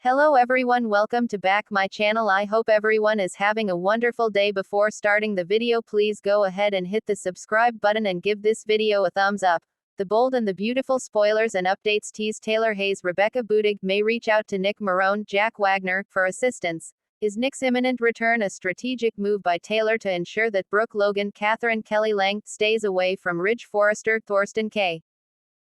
Hello everyone, welcome to back my channel. I hope everyone is having a wonderful day. Before starting the video, please go ahead and hit the subscribe button and give this video a thumbs up. The bold and the beautiful spoilers and updates tease Taylor Hayes. Rebecca Budig may reach out to Nick Marone, Jack Wagner, for assistance. Is Nick's imminent return a strategic move by Taylor to ensure that Brooke Logan, Catherine Kelly Lang, stays away from Ridge Forrester, Thorsten K.?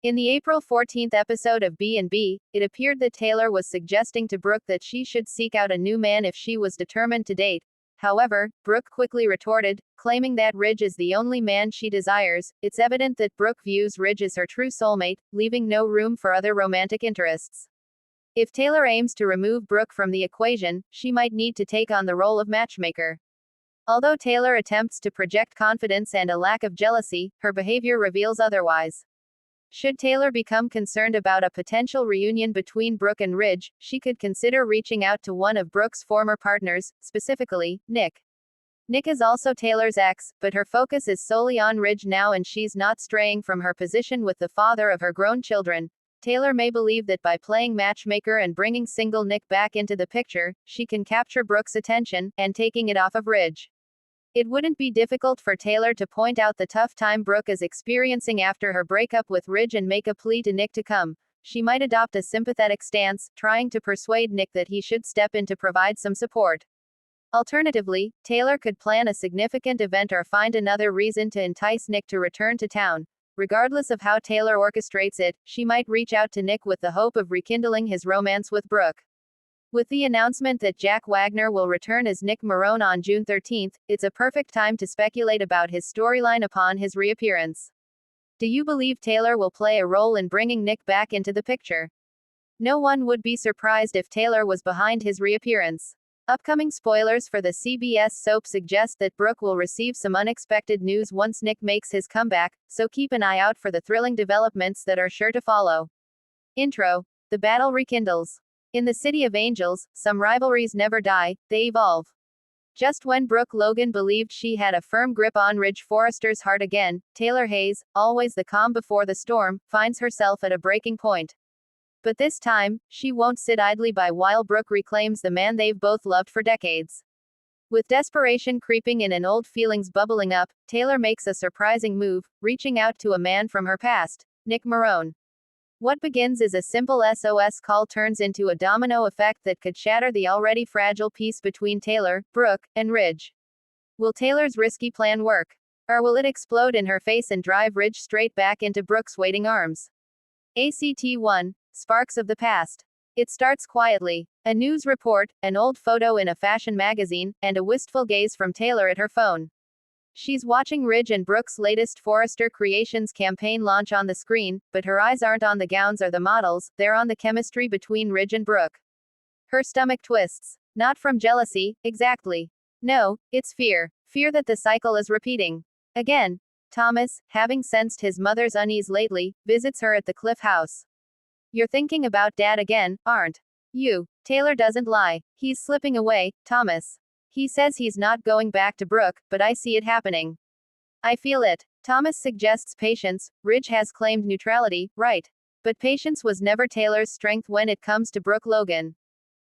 In the April 14th episode of B&B, it appeared that Taylor was suggesting to Brooke that she should seek out a new man if she was determined to date. However, Brooke quickly retorted, claiming that Ridge is the only man she desires. It's evident that Brooke views Ridge as her true soulmate, leaving no room for other romantic interests. If Taylor aims to remove Brooke from the equation, she might need to take on the role of matchmaker. Although Taylor attempts to project confidence and a lack of jealousy, her behavior reveals otherwise. Should Taylor become concerned about a potential reunion between Brooke and Ridge, she could consider reaching out to one of Brooke's former partners, specifically, Nick. Nick is also Taylor's ex, but her focus is solely on Ridge now and she's not straying from her position with the father of her grown children. Taylor may believe that by playing matchmaker and bringing single Nick back into the picture, she can capture Brooke's attention, and taking it off of Ridge. It wouldn't be difficult for Taylor to point out the tough time Brooke is experiencing after her breakup with Ridge and make a plea to Nick to come. She might adopt a sympathetic stance, trying to persuade Nick that he should step in to provide some support. Alternatively, Taylor could plan a significant event or find another reason to entice Nick to return to town. Regardless of how Taylor orchestrates it, she might reach out to Nick with the hope of rekindling his romance with Brooke. With the announcement that Jack Wagner will return as Nick Marone on June 13th, it's a perfect time to speculate about his storyline upon his reappearance. Do you believe Taylor will play a role in bringing Nick back into the picture? No one would be surprised if Taylor was behind his reappearance. Upcoming spoilers for the CBS soap suggest that Brooke will receive some unexpected news once Nick makes his comeback, so keep an eye out for the thrilling developments that are sure to follow. Intro. The battle rekindles. In the City of Angels, some rivalries never die, they evolve. Just when Brooke Logan believed she had a firm grip on Ridge Forrester's heart again, Taylor Hayes, always the calm before the storm, finds herself at a breaking point. But this time, she won't sit idly by while Brooke reclaims the man they've both loved for decades. With desperation creeping in and old feelings bubbling up, Taylor makes a surprising move, reaching out to a man from her past, Nick Marone. What begins as a simple SOS call turns into a domino effect that could shatter the already fragile peace between Taylor, Brooke, and Ridge. Will Taylor's risky plan work? Or will it explode in her face and drive Ridge straight back into Brooke's waiting arms? ACT 1. Sparks of the Past. It starts quietly. A news report, an old photo in a fashion magazine, and a wistful gaze from Taylor at her phone. She's watching Ridge and Brooke's latest Forrester Creations campaign launch on the screen, but her eyes aren't on the gowns or the models, they're on the chemistry between Ridge and Brooke. Her stomach twists. Not from jealousy, exactly. No, it's fear. Fear that the cycle is repeating. Again. Thomas, having sensed his mother's unease lately, visits her at the Cliff House. You're thinking about Dad again, aren't you? Taylor doesn't lie. He's slipping away, Thomas. He says he's not going back to Brooke, but I see it happening. I feel it. Thomas suggests patience. Ridge has claimed neutrality, right? But patience was never Taylor's strength when it comes to Brooke Logan.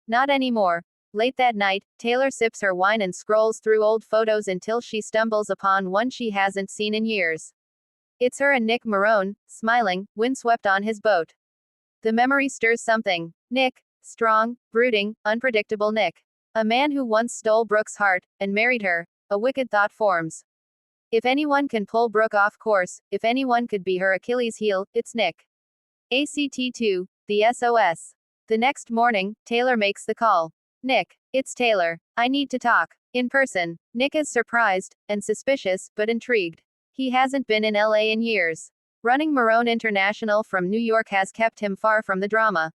Not anymore. Late that night, Taylor sips her wine and scrolls through old photos until she stumbles upon one she hasn't seen in years. It's her and Nick Marone, smiling, windswept on his boat. The memory stirs something. Nick. Strong, brooding, unpredictable Nick. A man who once stole Brooke's heart, and married her. A wicked thought forms. If anyone can pull Brooke off course, if anyone could be her Achilles heel, it's Nick. ACT 2. The SOS. The next morning, Taylor makes the call. Nick. It's Taylor. I need to talk. In person. Nick is surprised, and suspicious, but intrigued. He hasn't been in LA in years. Running Marone International from New York has kept him far from the drama.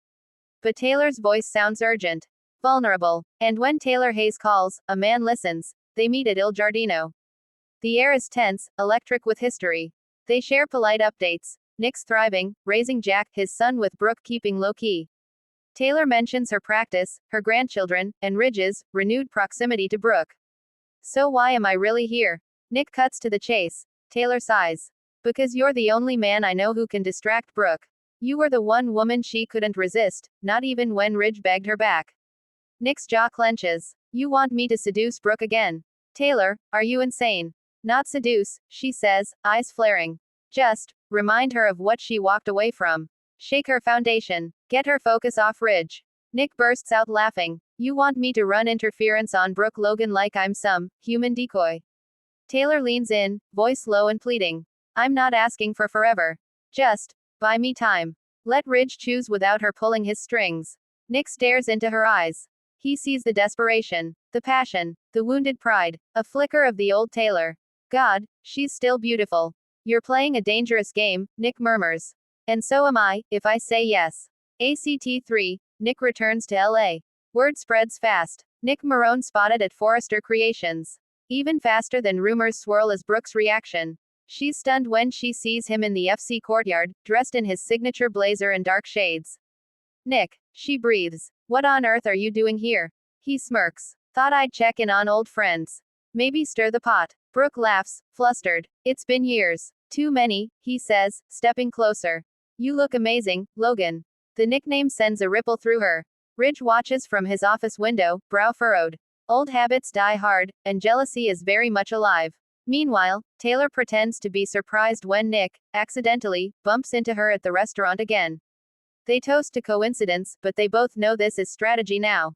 But Taylor's voice sounds urgent. Vulnerable. And when Taylor Hayes calls, a man listens. They meet at Il Giardino. The air is tense, electric with history. They share polite updates. Nick's thriving, raising Jack, his son, with Brooke keeping low-key. Taylor mentions her practice, her grandchildren, and Ridge's renewed proximity to Brooke. So why am I really here? Nick cuts to the chase. Taylor sighs. Because you're the only man I know who can distract Brooke. You were the one woman she couldn't resist, not even when Ridge begged her back. Nick's jaw clenches. You want me to seduce Brooke again? Taylor, are you insane? Not seduce, she says, eyes flaring. Just remind her of what she walked away from. Shake her foundation. Get her focus off Ridge. Nick bursts out laughing. You want me to run interference on Brooke Logan like I'm some human decoy. Taylor leans in, voice low and pleading. I'm not asking for forever. Just buy me time. Let Ridge choose without her pulling his strings. Nick stares into her eyes. He sees the desperation, the passion, the wounded pride, a flicker of the old Taylor. God, she's still beautiful. You're playing a dangerous game, Nick murmurs. And so am I, if I say yes. ACT 3, Nick returns to LA. Word spreads fast. Nick Marone spotted at Forrester Creations. Even faster than rumors swirl is Brooke's reaction. She's stunned when she sees him in the FC courtyard, dressed in his signature blazer and dark shades. Nick, she breathes. What on earth are you doing here? He smirks. Thought I'd check in on old friends. Maybe stir the pot. Brooke laughs, flustered. It's been years. Too many, he says, stepping closer. You look amazing, Logan. The nickname sends a ripple through her. Ridge watches from his office window, brow furrowed. Old habits die hard, and jealousy is very much alive. Meanwhile, Taylor pretends to be surprised when Nick, accidentally, bumps into her at the restaurant again. They toast to coincidence, but they both know this is strategy now.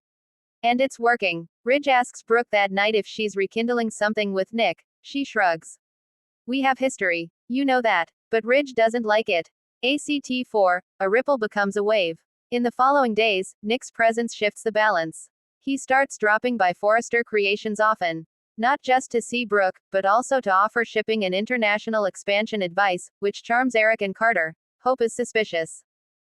And it's working. Ridge asks Brooke that night if she's rekindling something with Nick. She shrugs. We have history. You know that. But Ridge doesn't like it. ACT 4, a ripple becomes a wave. In the following days, Nick's presence shifts the balance. He starts dropping by Forrester Creations often. Not just to see Brooke, but also to offer shipping and international expansion advice, which charms Eric and Carter. Hope is suspicious.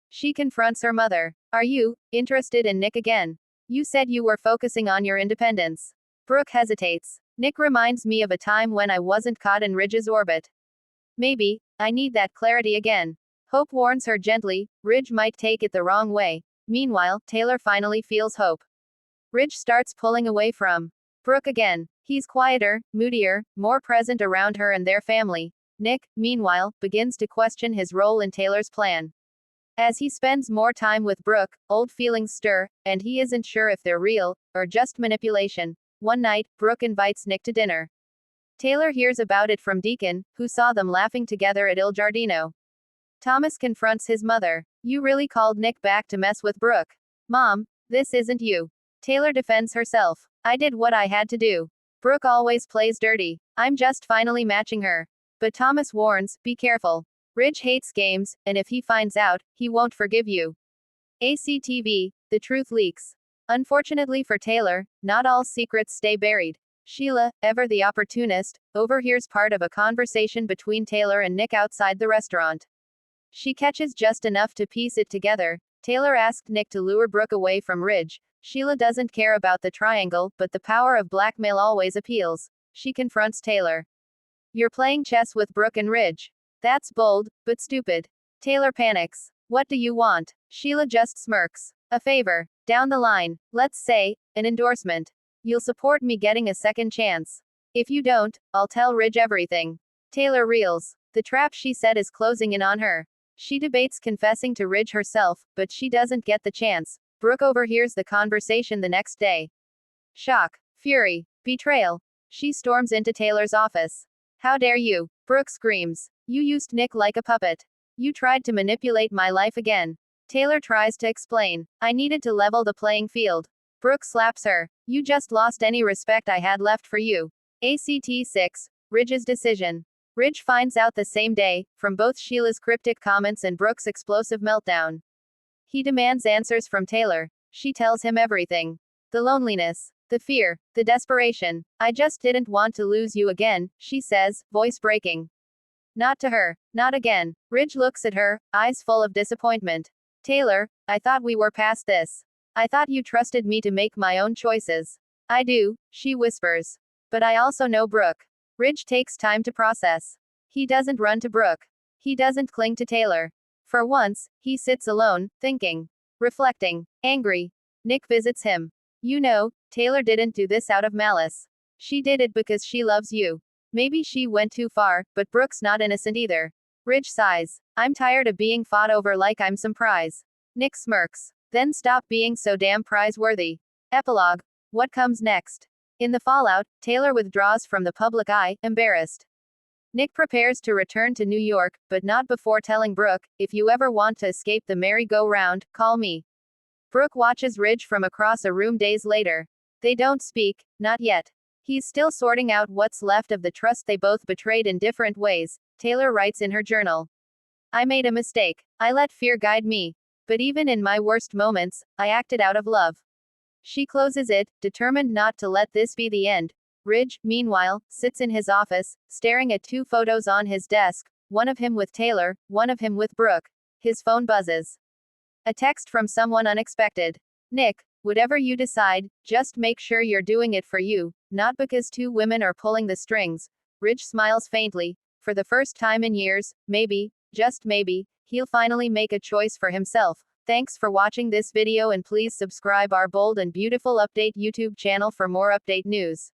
She confronts her mother. Are you interested in Nick again? You said you were focusing on your independence. Brooke hesitates. Nick reminds me of a time when I wasn't caught in Ridge's orbit. Maybe, I need that clarity again. Hope warns her gently, Ridge might take it the wrong way. Meanwhile, Taylor finally feels hope. Ridge starts pulling away from Brooke again. He's quieter, moodier, more present around her and their family. Nick, meanwhile, begins to question his role in Taylor's plan. As he spends more time with Brooke, old feelings stir, and he isn't sure if they're real, or just manipulation. One night, Brooke invites Nick to dinner. Taylor hears about it from Deacon, who saw them laughing together at Il Giardino. Thomas confronts his mother. You really called Nick back to mess with Brooke. Mom, this isn't you. Taylor defends herself. I did what I had to do. Brooke always plays dirty. I'm just finally matching her. But Thomas warns, be careful. Ridge hates games, and if he finds out, he won't forgive you. ACTV, the truth leaks. Unfortunately for Taylor, not all secrets stay buried. Sheila, ever the opportunist, overhears part of a conversation between Taylor and Nick outside the restaurant. She catches just enough to piece it together. Taylor asked Nick to lure Brooke away from Ridge. Sheila doesn't care about the triangle, but the power of blackmail always appeals. She confronts Taylor. You're playing chess with Brooke and Ridge. That's bold, but stupid. Taylor panics. What do you want? Sheila just smirks. A favor. Down the line. Let's say, an endorsement. You'll support me getting a second chance. If you don't, I'll tell Ridge everything. Taylor reels. The trap she set is closing in on her. She debates confessing to Ridge herself, but she doesn't get the chance. Brooke overhears the conversation the next day. Shock, fury, betrayal. She storms into Taylor's office. How dare you? Brooke screams. You used Nick like a puppet. You tried to manipulate my life again. Taylor tries to explain. I needed to level the playing field. Brooke slaps her. You just lost any respect I had left for you. ACT 6, Ridge's decision. Ridge finds out the same day, from both Sheila's cryptic comments and Brooke's explosive meltdown. He demands answers from Taylor. She tells him everything. The loneliness, the fear, the desperation. I just didn't want to lose you again, she says, voice breaking. Not to her. Not again. Ridge looks at her, eyes full of disappointment. Taylor, I thought we were past this. I thought you trusted me to make my own choices. I do, she whispers. But I also know Brooke. Ridge takes time to process. He doesn't run to Brooke. He doesn't cling to Taylor. For once, he sits alone, thinking. Reflecting. Angry. Nick visits him. You know, Taylor didn't do this out of malice. She did it because she loves you. Maybe she went too far, but Brooke's not innocent either. Ridge sighs. I'm tired of being fought over like I'm some prize. Nick smirks. Then stop being so damn prize-worthy. Epilogue. What comes next? In the fallout, Taylor withdraws from the public eye, embarrassed. Nick prepares to return to New York, but not before telling Brooke, if you ever want to escape the merry-go-round, call me. Brooke watches Ridge from across a room days later. They don't speak, not yet. He's still sorting out what's left of the trust they both betrayed in different ways. Taylor writes in her journal. I made a mistake. I let fear guide me. But even in my worst moments, I acted out of love. She closes it, determined not to let this be the end. Ridge, meanwhile, sits in his office, staring at two photos on his desk, one of him with Taylor, one of him with Brooke. His phone buzzes. A text from someone unexpected. Nick, whatever you decide, just make sure you're doing it for you, not because two women are pulling the strings. Ridge smiles faintly. For the first time in years, maybe, just maybe, he'll finally make a choice for himself. Thanks for watching this video and please subscribe our bold and beautiful update YouTube channel for more update news.